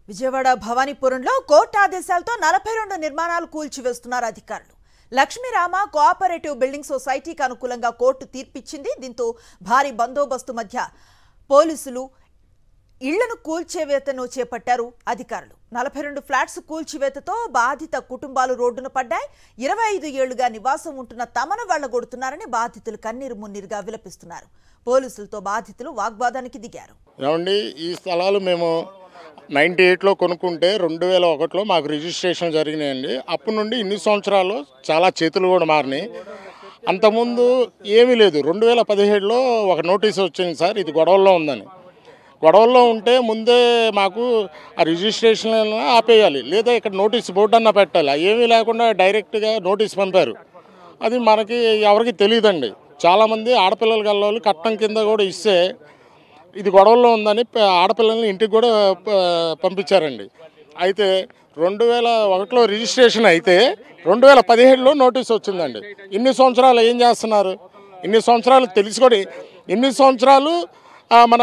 Vijayawada భవానీపురంలో court ఆదేశాలతో 42 నిర్మాణాలు కూల్చివేస్తున్నారు అధికారులు. లక్ష్మీరామ కోఆపరేటివ్ బిల్డింగ్ సొసైటీకి అనుకూలంగా కోర్టు తీర్పిచ్చింది. దీంతో భారీ బందోబస్తు మధ్య పోలీసులు ఇళ్లను కూల్చివేతను చేపట్టారు అధికారులు. 42 ఫ్లాట్స్ కూల్చివేతతో బాధిత కుటుంబాలు రోడ్డున పడ్డాయి. 25 ఏళ్లుగా నివాసం ఉంటున్న తమను వెళ్లగొడుతున్నారని బాధితులు కన్నీరు మున్నీరుగా విలపిస్తున్నారు. పోలీసులతో బాధితులు వాగ్వాదానికి దిగారు. ఈ స్థలాలు మేము 98లో కొనుక్కుంటే 2001లో మాకు రిజిస్ట్రేషన్ జరిగినాయండి. అప్పటి నుండి ఇన్ని సంవత్సరాలు చాలా చేతులు కూడా మారినాయి. అంతకుముందు ఏమీ లేదు. 2017లో ఒక నోటీస్ వచ్చింది, సార్ ఇది గొడవల్లో ఉందని. గొడవల్లో ఉంటే ముందే మాకు ఆ రిజిస్ట్రేషన్ ఆపేయాలి, లేదా ఇక్కడ నోటీస్ బోర్డు అన్నా పెట్టాలి. ఏమీ లేకుండా డైరెక్ట్గా నోటీస్ పంపారు. అది మనకి ఎవరికి తెలియదండి. చాలామంది ఆడపిల్లలు గల్లోళ్ళు కట్నం కింద కూడా ఇస్తే ఇది గొడవల్లో ఉందని ఆడపిల్లల్ని ఇంటికి కూడా పంపించారండి. అయితే 2001లో రిజిస్ట్రేషన్ అయితే 2017లో నోటీస్ వచ్చిందండి. ఇన్ని సంవత్సరాలు ఏం చేస్తున్నారు? ఇన్ని సంవత్సరాలు తెలిసి కూడా ఇన్ని సంవత్సరాలు మన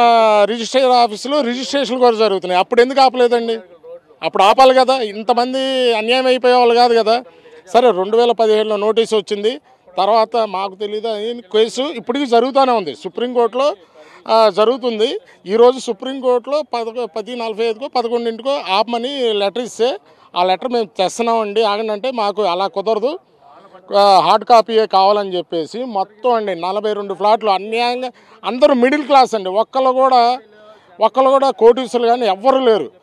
రిజిస్ట్రేషన్ ఆఫీసులో రిజిస్ట్రేషన్ కూడా జరుగుతున్నాయి. అప్పుడు ఎందుకు ఆపలేదండి? అప్పుడు ఆపాలి కదా. ఇంతమంది అన్యాయం అయిపోయేవాళ్ళు కాదు కదా. సరే 2017లో నోటీస్ వచ్చింది. తర్వాత మాకు తెలియదు కేసు ఇప్పటికీ జరుగుతూనే ఉంది. సుప్రీంకోర్టులో జరుగుతుంది. ఈరోజు సుప్రీంకోర్టులో 10:45కో 11కో ఆపమని లెటర్ ఇస్తే ఆ లెటర్ మేము తెస్తున్నామండి ఆగండి అంటే మాకు అలా కుదరదు, హార్డ్ కాపీయే కావాలని చెప్పేసి మొత్తం అండి 42 ఫ్లాట్లు అన్యాయంగా అందరూ మిడిల్ క్లాస్ అండి. ఒక్కళ్ళు కూడా కోటీసులు కానీ ఎవ్వరూ లేరు.